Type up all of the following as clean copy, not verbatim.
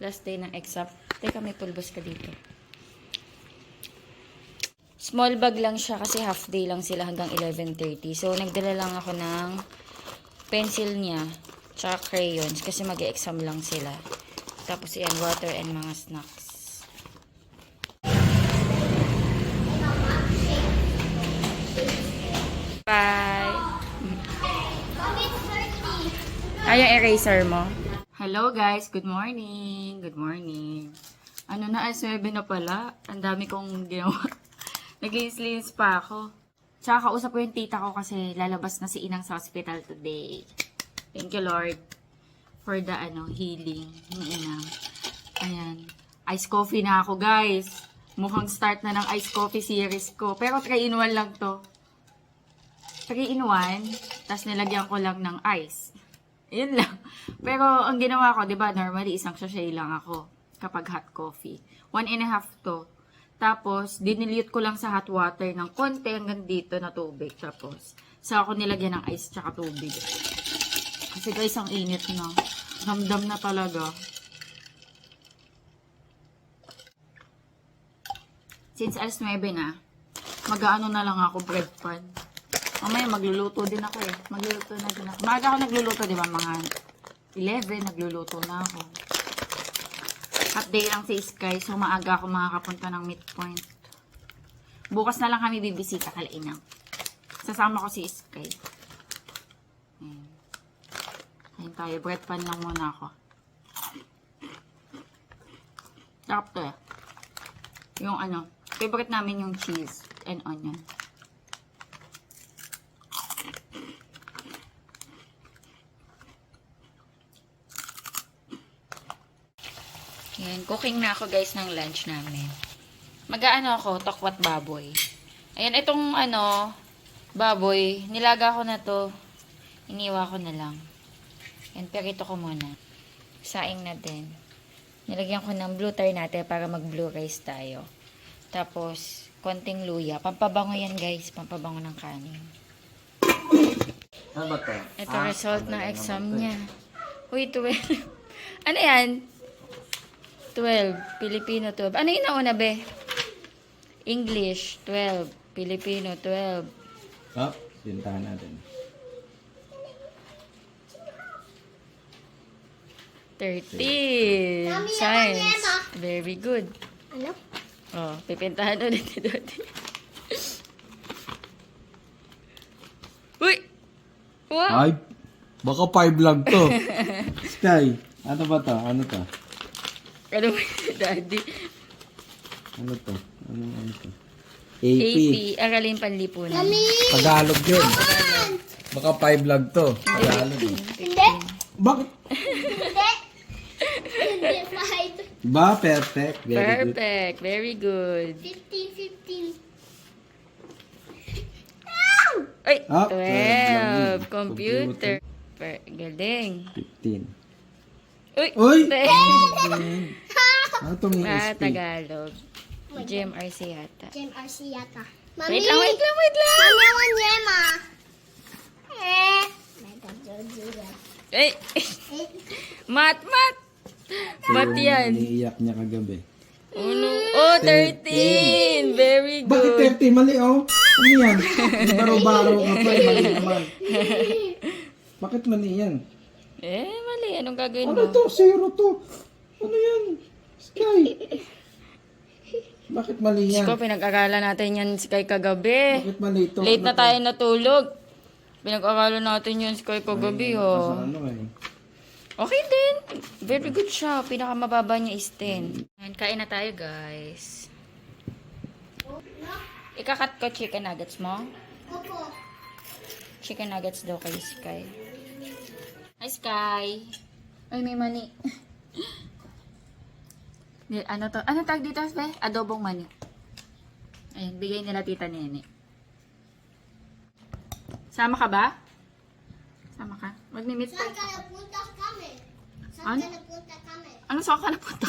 Last day ng exam. Teka, may pulbos ka dito. Small bag lang siya kasi half day lang sila hanggang 11:30. So, nagdala lang ako ng pencil niya, tsaka crayons kasi mag-e-exam lang sila. Tapos yan, water and mga snacks. Bye! Ay, yung eraser mo. Hello guys, good morning. Good morning. Ano na, 9 na pala. Ang dami kong ginawa. Nag-i-sleeves pa ako. Tsaka kausap ko yung tita ko kasi lalabas na si Inang sa hospital today. Thank you Lord for the healing ni Inang. Ayan. Ice coffee na ako guys. Mukhang start na ng ice coffee series ko. Pero 3-in-1 lang to. 3-in-1, tas nilagyan ko lang ng ice. Yun lang. Pero ang ginawa ko, 'di ba, normally isang sachet lang ako kapag hot coffee. 1.5 to. Tapos dinilute ko lang sa hot water ng konti hanggang dito na tubig. Tapos saka ko nilagyan ng ice tsaka tubig. Kasi guys, ang init na. Damdam na talaga. Since alas 9 na, mag-aano na lang ako, bread pan. Mamaya magluluto din ako eh. Magluluto na din ako. Maaga ako nagluluto, di ba? Mga 11, nagluluto na ako. Half day lang si Sky, so maaga ako makakapunta ng midpoint. Bukas na lang kami bibisita kala Inang. Sasama ko si Sky. Ayan. Ayan tayo, bread pan lang muna ako. Sarap to eh. Yung favorite namin yung cheese and onion. Ayan, cooking na ako guys ng lunch namin. Mag-aano ako, tokwat baboy. Ayan, itong baboy, nilaga ko na to. Iniwa ko na lang. Ayan, perito ko muna. Saing na din. Nilagyan ko ng blue tar natin para mag-blue rice tayo. Tapos, konting luya. Pampabango yan guys, pampabango ng kanin. Ano ba to? Ito result ng exam niya. Uy, 12. Ano yan? 12. Filipino 12. Ano yung nauna, be? English 12. Filipino 12. Oh, pintahan natin. 13. Science. Very good. Ano? Oh, pipintahan ulit ni Dodi. Uy! Wow! Ay, baka 5 lang to. Sky, ano ba to? Ano to? Ano ba si Daddy? Ano to? Ano to? AP. AP. Aralin panlipunan. Tagalog yun. Baka 5 lang to. Tagalog. Hindi. Bakit? Hindi. Hindi. 5. Ba, perfect. Very good. Perfect. Very good. 15. Ay, Ah, 12. 12. Computer. Galing. 15. Uy! Uy! 10. Ano itong ESP? Tagalog. GMRC yata. RC yata. Wait lang. Mami, Yema. Ay! Mat! Mat yan. Iniiyak niya kagabi. Uno. Oh, 13. Very Bakit good. 30? Mali oh. Ano yan? Baro-baro ka pa. Mali naman. Bakit mali yan? Mali. Anong gagawin Ano mo? to? Zero to. Ano yan? Sky. Bakit mali yan? Ko, pinag-aralan natin yan Sky kagabi. Bakit mali to? Late Ano na to? tayo natulog. Pinag-aralan natin yun Sky kagabi, Sa oh. ano eh. Okay din. Very good siya. Pinakamababa niya is 10. Ayan, kain na tayo, guys. Ikakat ko chicken nuggets mo. Opo. Chicken nuggets daw kay Sky. Hi, Sky. Ay, may mani. Ano to? Ano tag dito, Sky? Adobong mani. Ayun, bigay nila Tita Nene. Sama ka ba? Sama ka? Mag-meet Saan tayo. ka napunta kami? Ano? Saan ka napunta kami? Ano saan ka napunta?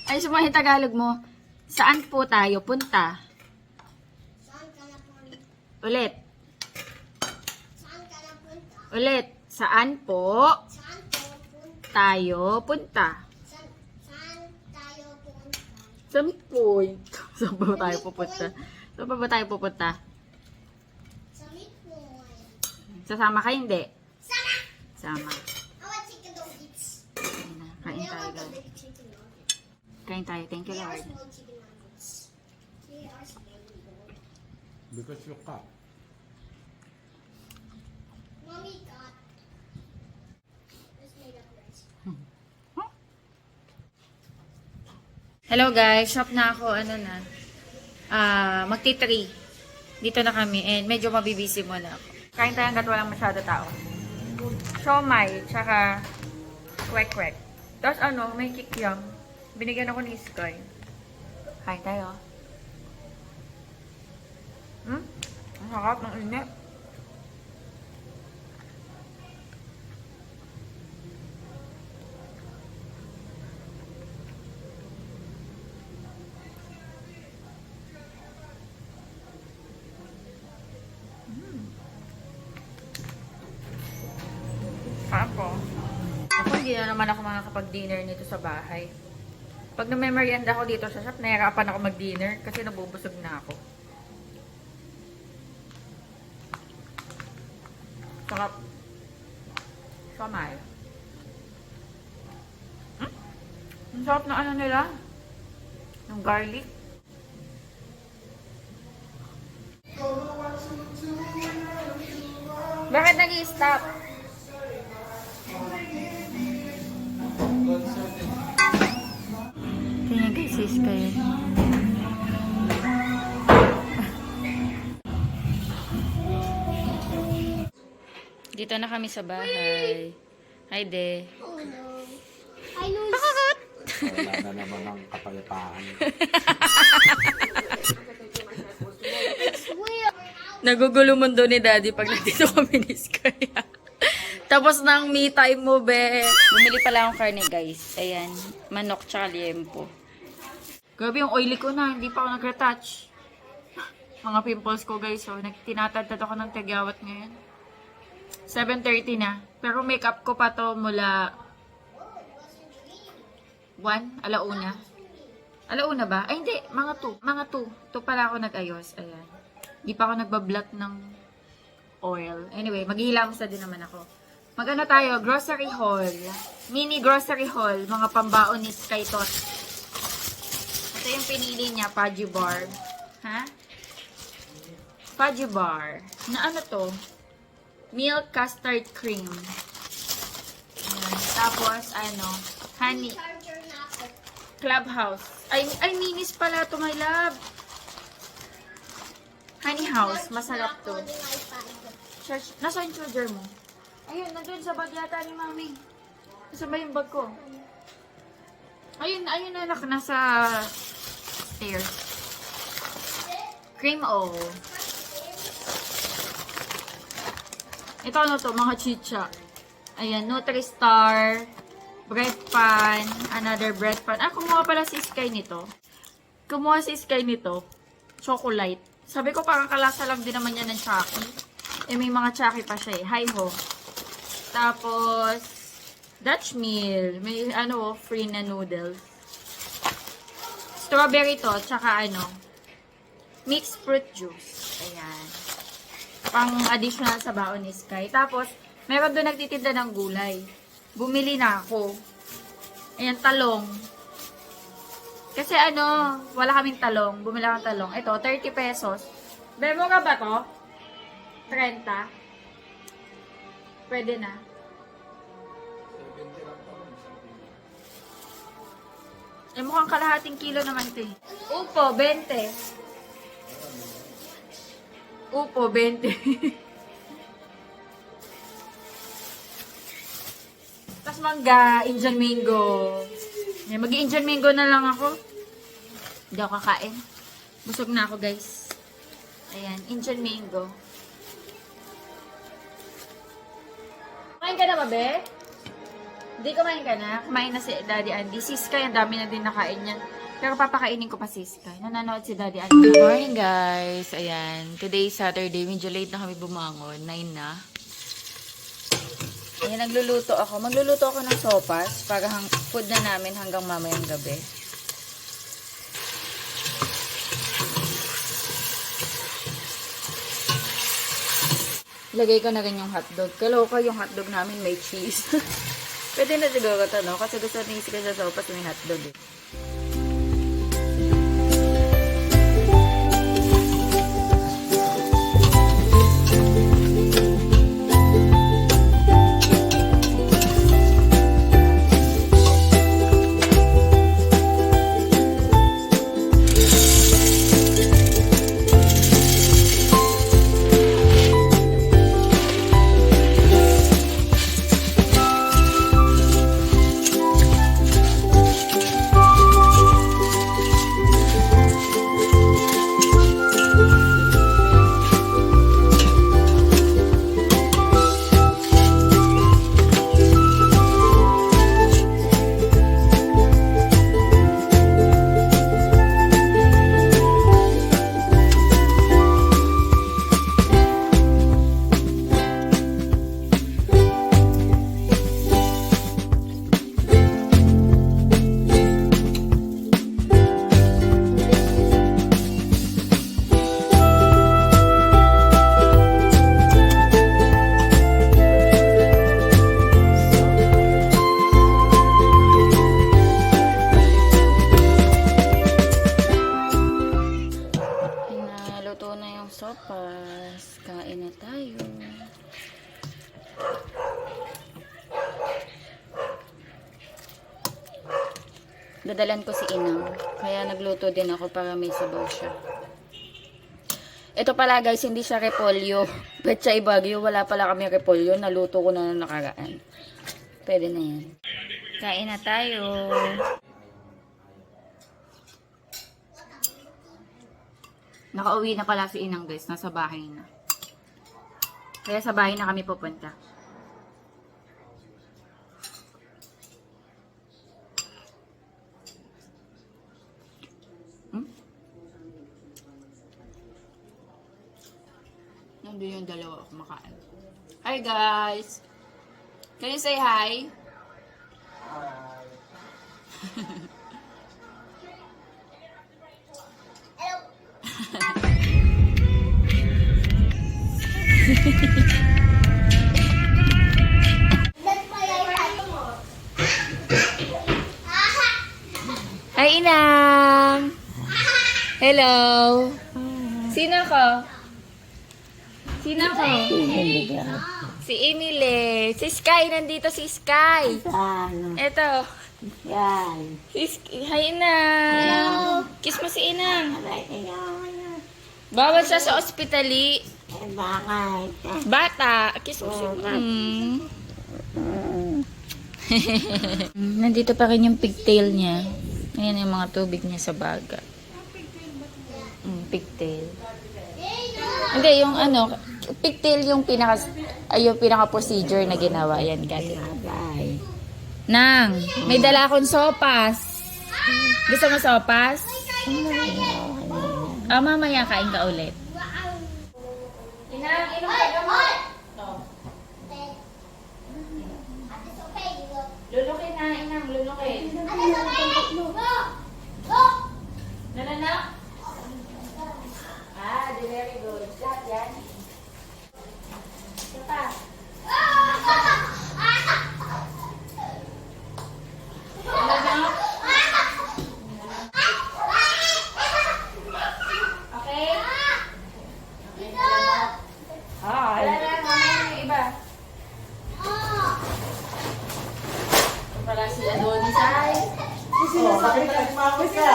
Ay, sumahin Tagalog mo. Saan po tayo punta? Saan ka napunta? Ulit. Saan ka napunta? Ulit. Saan po Saan ka napunta? tayo punta? Saan Sa midpoint. Saan ba tayo pupunta? Saan pa ba tayo pupunta? Sa midpoint. Sasama ka hindi? Sama! Sama. I want chicken nuggets. Ayun na. Kain I tayo want the guys. big chicken nuggets. Kain tayo. Thank you They are Lord. small chicken nuggets. They are small, Lord. Because you cut. Mommy got. It's made of rice. Hello guys. Shop na ako. Ano na. Magti-3. Dito na kami. And medyo mabibisi muna ako. Kain tayo hanggat walang masyado tao. Siomai. Tsaka kwek-kwek. Tapos ano, may kikyam. Binigyan ako ni Sky. Kain tayo. Ang sarap ng init. Ako. Ako, hindi na naman ako makakapag-dinner nito sa bahay. Pag na-merienda ako dito sa shop, nahirapan ako mag-dinner kasi nabubusog na ako. Sarap. Samay. Ang sarap na ano nila. Yung garlic. Bakit nag-i-stop? Tingnan kay sis kayo. Dito na kami sa bahay. Hi, De. Oh no. I know. Wala na naman ang kapayapaan. Swear. Nagugulo mundo ni Daddy pag nandito kami ni Sky. Tapos ng me time mo, be. Bumili pala akong karne, guys. Ayan. Manok tsaka liempo. Grabe yung oily ko na. Hindi pa ako nag-retouch. Mga pimples ko, guys. So, tinatadtad ako ng tagyawat ngayon. 7:30 na. Pero makeup ko pa to mula 1, alauna. Alauna ba? Ay, hindi. Mga 2. Mga 2. 2 pala ako nag-ayos. Ayan. Hindi pa ako nagbablot ng oil. Anyway, maghihilamos na din naman ako. Mag-ano tayo? Grocery haul. Mini grocery haul. Mga pambaon ni Sky Tot. Ito yung pinili niya. Fudgy bar. Ha? Fudgy bar. Na ano to? Milk custard cream. Ayan. Tapos, ano? Honey. Charger na ako. Clubhouse. Ay, minis pala to, my love. Honey house. Masarap to. Ako din iPad. Nasaan yung charger mo? Ayun, nandun sa bag yata ni Mami. Nasa ba yung bag ko? Ayun, ayun anak, nasa stairs. Cream O. Ito ano to, mga chicha. Ayan, Nutri-Star, bread pan, another bread pan. Kumuha pala si Sky nito. Kumuha si Sky nito. Chocolate. Sabi ko parang kalasa lang din naman yan ng Chucky. Eh, may mga Chucky pa siya eh. Hi ho. Tapos, Dutch meal. May ano, free na noodles. Strawberry to, tsaka ano, mixed fruit juice. Ayan. Pang additional sa baon ni Sky. Tapos, meron doon nagtitinda ng gulay. Bumili na ako. Ayan, talong. Kasi ano, wala kaming talong. Bumili akong talong. Ito, 30 pesos. Bemo ka ba to? 30? Pwede na. Eh, mukhang kalahating kilo naman ito eh. Upo, 20. Upo, 20. Tapos mangga, Indian mango. Mag-Indian mango na lang ako. Hindi ako kakain. Busog na ako, guys. Ayan, Indian mango. Kumain ka na ba, be? Hindi kumain ka na. Kumain na si Daddy Andy. Si Sky, ang dami na din nakain yan. Pero papakainin ko pa si Sky. Nanonood si Daddy Andy. Good morning, guys. Ayan. Today is Saturday. Medyo late na kami bumangon. 9 na. Ayan, nagluluto ako. Magluluto ako ng sopas para food na namin hanggang mamayang gabi. Lagay ko na rin yung hotdog. Kaloka yung hotdog namin may cheese. Pwede na siguro ito, no? Kasi gusto ni Iska sa sopas may hotdog eh. Naluto na yung sopas. Kain na tayo. Dadalan ko si Inang. Kaya nagluto din ako para may sabaw siya. Ito pala guys, hindi siya repolyo. Pechay Bagyo, wala pala kami repolyo. Naluto ko na nakaraan. Pwede na yan. Kain na tayo. Nakauwi na pala si Inang guys. Nasa bahay na. Kaya sa bahay na kami pupunta. Nandun yung dalawa kumakain. Hi guys! Can you say hi? Hi Inang! Hello! Sino ko? Sino ko? Si Emily. Si Sky. Nandito si Sky. Eto. Yan. Hi Inang! Kiss mo si Inang. Bawal siya sa ospitali. Bakit? Bata. Kiss mo si Nandito pa rin yung pigtail niya. Ayan yung mga tubig niya sa baga. Pigtail. Hindi, yung ano, pigtail yung pinaka procedure na ginawa. Yan, galing. Nang, may dala akong sopas. Gusto mo sopas? Mamaya kain ka ulit. Inang, inom ka gamot. Lulukin na, Inang, lulukin. Nalanak? Very good. Lahat yan. Ito pa. Nalanak? Okay? Hi. Nalanak, mamaya yung iba. Ito pala si Adonis ay. Bakit nagmamit ka?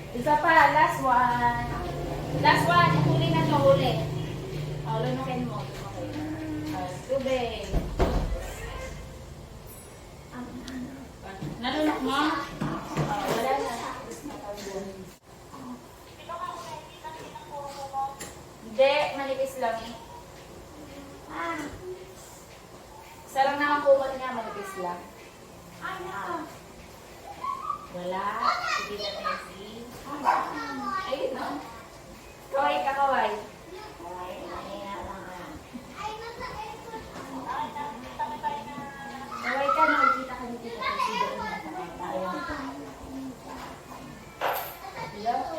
Isa pa, last one. Last one, huli na to, huli. Lunukin mo. Tubig. Nalunok mo? Wala na. Hindi, manipis lang eh. Isa lang naman kumot niya, manipis lang. Wala. Sige na Messi. Ayun no. Kaway ka, kaway. Kaway ka, nakikita ka dito. Kasi doon na. Ayun. Hello.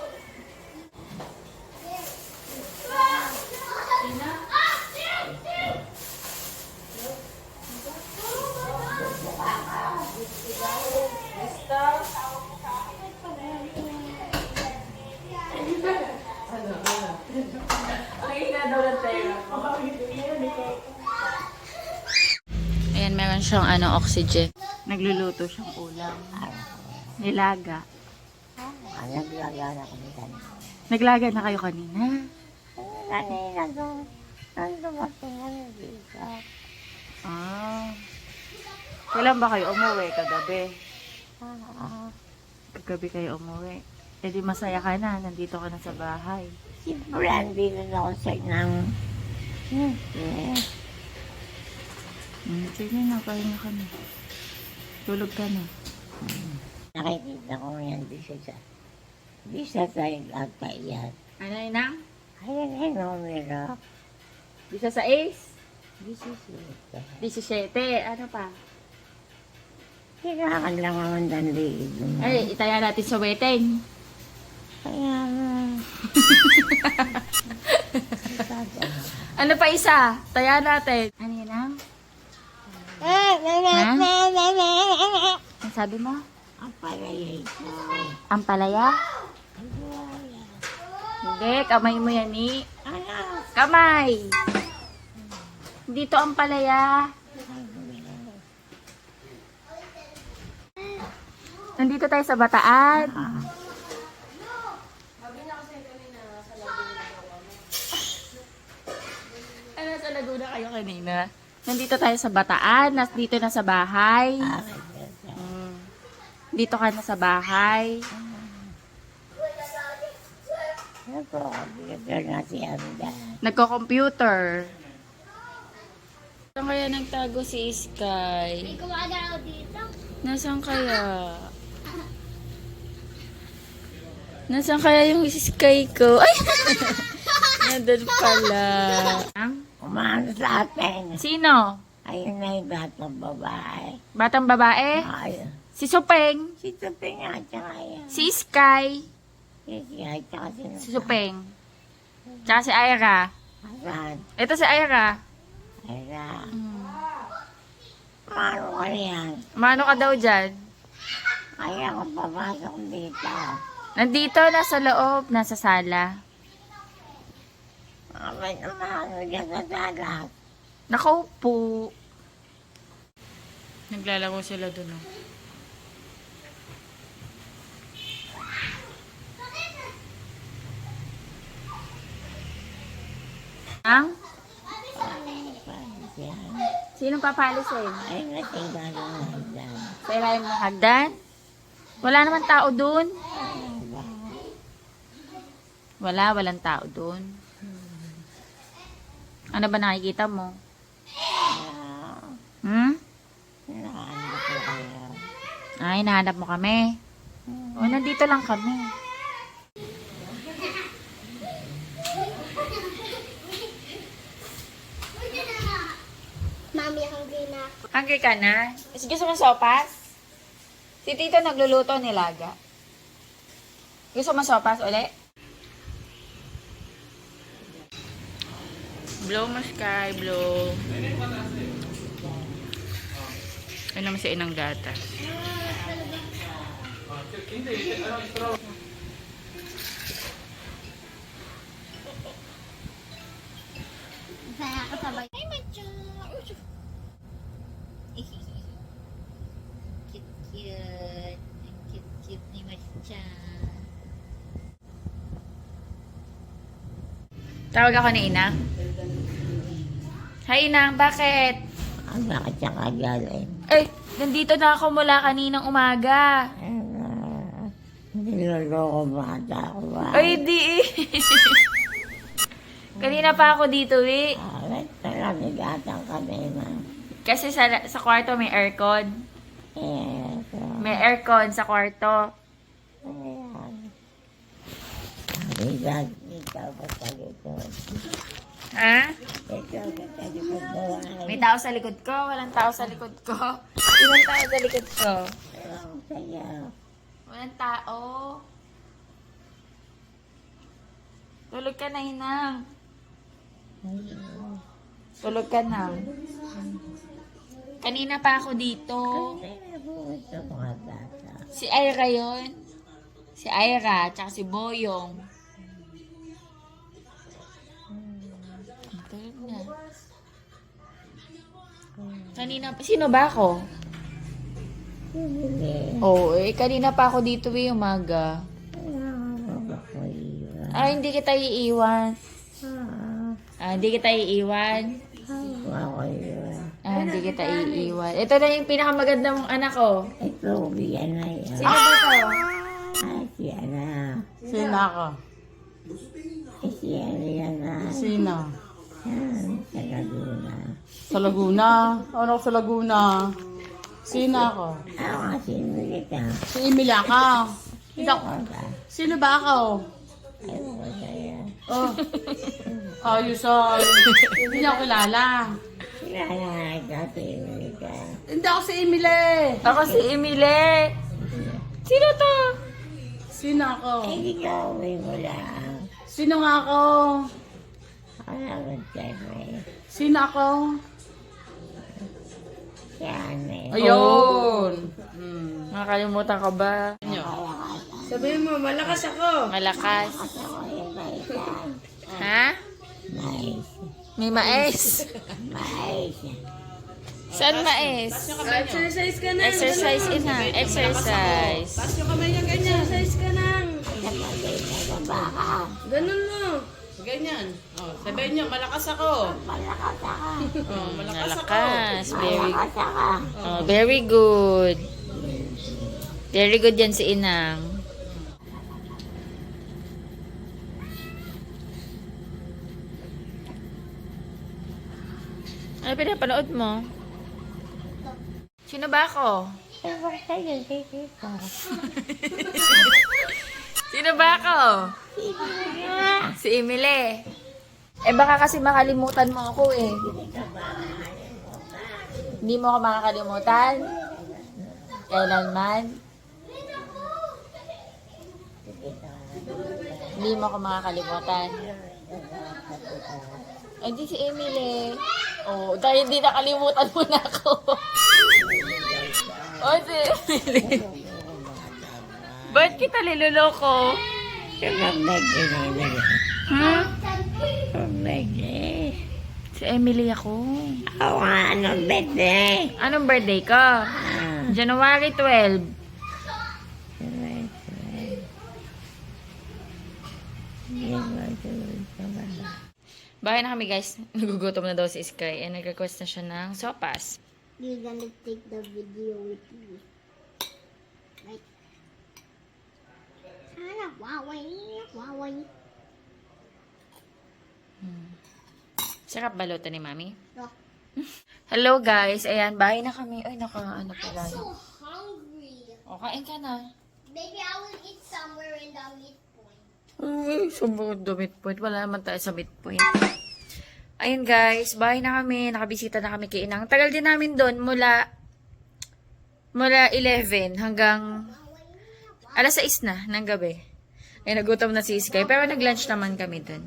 Ayan, meron siyang oxygen. Nagluluto siyang ulam. Nilaga. Naglagyan ako ni kanina. Naglaga na kayo kanina. Kanina doon. Dumating kami dito. Ah. Kailan ba kayo umuwi? Kagabi. Kagabi kayo umuwi. E di masaya ka na. Nandito ka na sa bahay. Siyempre, andito na ako sa ng... Sige na, pahinga ka na. Tulog ka na. Nakikita ko yan di siya sa igata yan. Ano yun na? Ayan ay numero. Bisa sa Ace? Di siya siya. 17. Ano pa? Kailangan lang naman dandiin. Ay, itaya natin sa wedding. Kaya nga. Ano pa isa? Taya natin. Ano yun na? Ang sabi mo? Ang palay ito. Ang palaya? Hindi, kamay mo yan ni. Ano? Kamay! Dito ang palaya. Nandito tayo sa Bataan. Ano, sa Laguna kayo kanina? Nandito tayo sa Bataan. Dito na sa bahay. Dito ka na sa bahay. Nagko-computer na si Amda. Nagko-computer. Saan kaya nagtago si Sky? Kumagalaw dito. Nasaan kaya? Nasaan kaya yung Sky ko? Ay! Nandun pala. Umano sa atin. Sino? Ayun na yung batang babae. Batang babae? Ayun. Si Supeng? Si Tuping at saka yan. Si Sky? Si at saka Si Supeng? Tsaka si Ira? Asan? Ito si Ira. Ayun. Umano ka yan. Mano ka daw dyan? Kaya kung papasok dito. Nandito, nasa loob, nasa sala. May umano dyan sa dagat. Nakaupo. Naglalaro sila dun. Oh. Ang? Sinong papalisin? Ay, natinggal ng hagdan. Sa ilalim ng hagdan? Wala naman tao dun. Walang tao dun. Ano ba nakikita mo? Hmm? Nahanap ko kayo. Ay, nahanap mo kami. O, nandito lang kami. Mami, hungry na ako. Hungry ka na? Gusto mo sopas? Si Tito nagluluto nilaga. Gusto mo sopas uli? Blow mo, Sky. Blow. Ano naman si inang gatas? Saya ako sabay. Ay, macho. Cute-cute. Ang cute-cute ni Macha. Tawag ako ni Inang. Hi, Inang. Bakit? Bakit siya kagaling? Eh, nandito na ako mula kaninang umaga. Niloloko bata ako ba? Ay, di eh. Kanina pa ako dito, eh. Nagatan kami na. Kasi sa kwarto may aircon. So, May aircon sa kwarto. ayan. Ikaw ba sa likod? Ha? Ikaw ba sa likod mo? May tao sa likod ko. Walang tao sa likod ko. Ilang tao sa likod ko? Ang saya. Walang tao. Tulog ka na, Inang. Tulog ka na. Kanina pa ako dito. Ito mga bata. Si Ira yun. Si Ira, tsaka si Boyong. Tulog na. Kanina, sino ba ako? Oo, kanina pa ako dito umaga. Hindi kita iiwan. Hindi kita iiwan. Hindi kita iiwan. Ito na yung pinakamaganda mong anak ko. Ito, yan na yan. Sino ba to? Yan na. Sino ako? Yan na. Sino? Yan, sa Laguna. Sa Laguna? Ano sa Laguna? Sino ako? Ako kasi nilita. Si Emilia ka. Sino ba ako? Ayaw ko sa'yo. Oh. Ayos hindi niya ako kilala. Kilala ka si Nilita. Hindi ako si Emily. Ako si Emile. Sino to? Sino ako? Hindi ka uwi mo lang. Sino nga ako? Alam sa'yo. Sino ako? Yan eh. Ayun. Nakalimutan ka ba? Sabihin mo, malakas ako. Malakas. Ako yung baitan. Ha? Mais. May mais. Mais. Saan mais? Exercise ka na. Exercise ina. Exercise. Taas yung kamay niya ganyan. Exercise ka na. Kapatid na sa baka. Ganun mo. Ganyan. Oh, sabihin niyo, malakas ako. Malakas ako. Oh, malakas ako. Malakas. Malakas ako. Very good. Very good yan si Inang. Ano pinapanood mo? Sino ba ako? Ewan sa'yo, sige ko. Sino ba ako? Si Emily. Baka kasi makalimutan mo ako eh. Hindi mo ako makakalimutan? Kailanman? Hindi mo ako makakalimutan? Di si Emily. Dahil hindi nakalimutan mo na ako. Si Emily. Ba't kita niloloko? Sumabag din. Ha? Sumabag din. Si Emily ako. Oo nga, anong birthday? Anong birthday ka? January 12. Bahay na kami guys. Nagugutom na daw si Sky. Nag-request na siya ng sopas. You're gonna take the video with you. Right? Sana, waway, waway. Sarap baluto ni Mami. Oh, Hello guys. Ayan, bahay na kami. Ay, ano pala. I'm so hungry. Kain ka na. Maybe I will eat somewhere in the midpoint. Uy, sumunod do midpoint. Wala naman tayo sa midpoint. Ayun guys, bahay na kami. Nakabisita na kami kay Inang. Tagal din namin doon mula 11 hanggang alas 6 na ng gabi. Ay, nagutom na si Sky. Pero nag-lunch naman kami doon.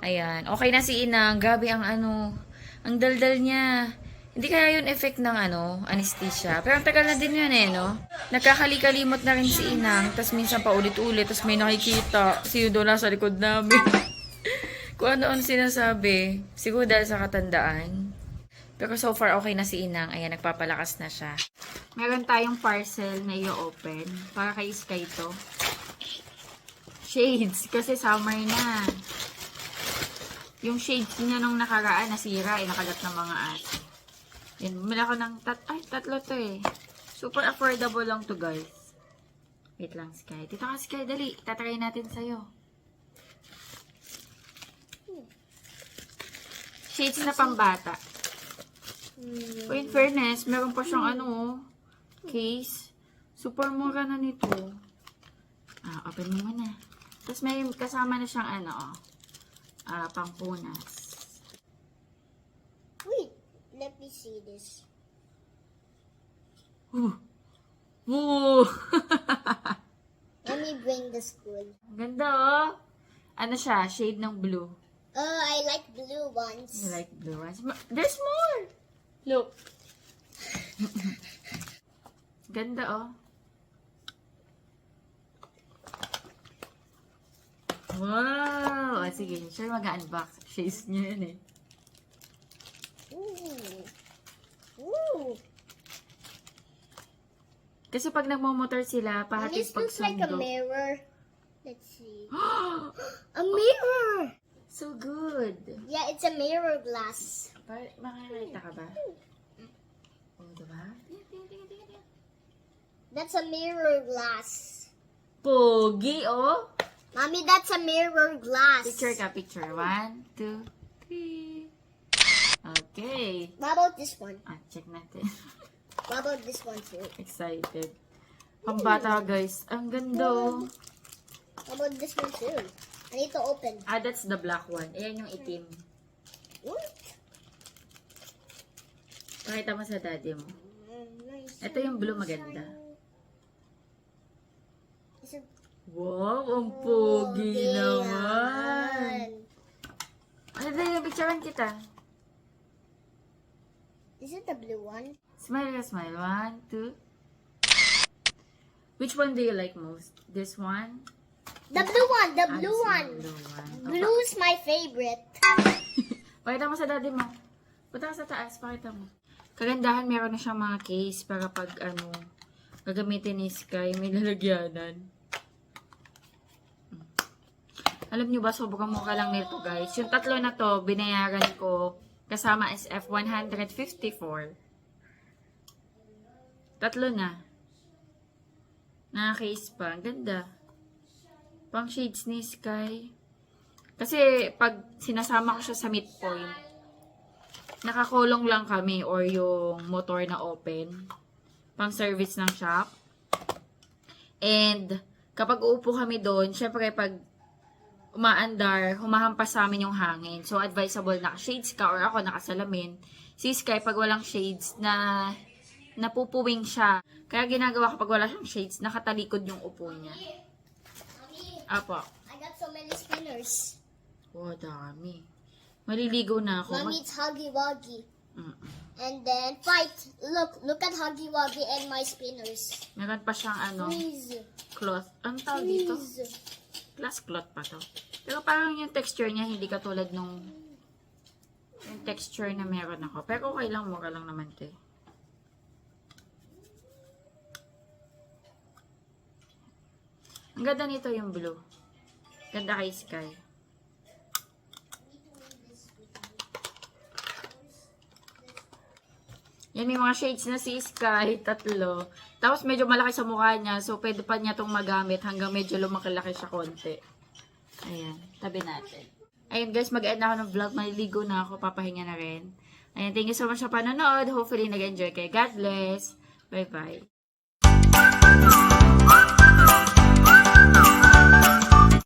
Ayan. Okay na si Inang. Grabe ang ang daldal niya. Hindi kaya yun effect ng anesthesia. Pero ang tagal na din yun no? Nagkakalimot na rin si Inang. Tapos minsan pa ulit-ulit. Tapos may nakikita. Sino doon nasa likod namin. Kung ano-ano sinasabi. Siguro dahil sa katandaan. Pero so far okay na si Inang. Ayan, nagpapalakas na siya. Meron tayong parcel na i-open. Para kay Sky to. Shades. Kasi summer na. Yung shades niya nung nakaraan nasira. Nakagat ng mga aso. Yan, bumili ako ng tatlo to eh. Super affordable lang to guys. Wait lang Sky. Dito ka Sky, dali. Tatry natin sa'yo. Shades na pambata. In fairness, meron pa siyang case. Super mura na nito. Open mo muna. Tapos may kasama na siyang pangpunas. Wait, let me see this. Woo! Let me bring the school. Ganda Ano siya? Shade ng blue. I like blue ones. You like blue ones? There's more! Look. Ganda Wow! Sige, sure mag-unbox. Shades niya yun eh. Ooh. Kasi pag nagmamotor sila, Mommy, pahatis this pag looks like a sundo. mirror. Let's see. A mirror! So good. Yeah, it's a mirror glass. Makakita ka ba? Oh, diba? That's a mirror glass. Pogi, oh. Mommy, that's a mirror glass. Picture ka, picture. 1, 2, 3. Okay. What about this one? Check natin. What about this one too? Excited. Pambata, guys. Ang ganda, oh. What about this one too? I need to open. That's the black one. Ayan yung itim. What? Pakita mo sa daddy mo. Nice. Ito yung blue maganda. Is it Wow, ang pogi naman. Ano ba yung picturean kita? Is it the blue one? Smile ka, smile. 1, 2. Which one do you like most? This one? The blue one. The Ah, blue this one. Blue one. Blue is my favorite. Pakita mo sa daddy mo. Punta ka sa taas, pakita mo. Kagandahan, meron na siyang mga case para pag gagamitin ni Sky, may lalagyanan. Alam nyo ba, sobrang mukha lang nito, guys. Yung tatlo na to, binayaran ko, kasama SF 154. Tatlo na. Naka-case pa. Ang ganda. Pang shades ni Sky. Kasi, pag sinasama ko siya sa midpoint, nakakulong lang kami or yung motor na open. Pang service ng shop. And, kapag uupo kami doon, syempre pag umaandar, humahampas sa amin yung hangin. So, advisable naka-shades ka or ako nakasalamin. Si Sky, pag walang shades, napupuwing siya. Kaya ginagawa kapag wala siyang shades, nakatalikod yung upo niya. Mommy, Apo. I got so many spinners. Oh, dami. Maliligo na ako. Mommy, it's Huggy Wuggy. Mm-mm. And then fight. Look at Huggy Wuggy and my spinners. Meron pa siyang Please. cloth. Ang tawag dito? Please. Glass cloth pa to. Pero parang yung texture niya hindi katulad nung yung texture na meron ako. Pero okay lang, mura lang naman to eh. Ang ganda nito yung blue. Ganda kay Sky. Yan, may mga shades na si Sky, 3. Tapos medyo malaki sa mukha niya, so pwede pa niya itong magamit hanggang medyo lumaki-laki siya konti. Ayan, tabi natin. Ayun guys, mag-end na ako ng vlog. Maliligo na ako, papahinga na rin. Ayan, thank you so much sa panonood. Hopefully nag-enjoy kayo. God bless. Bye-bye.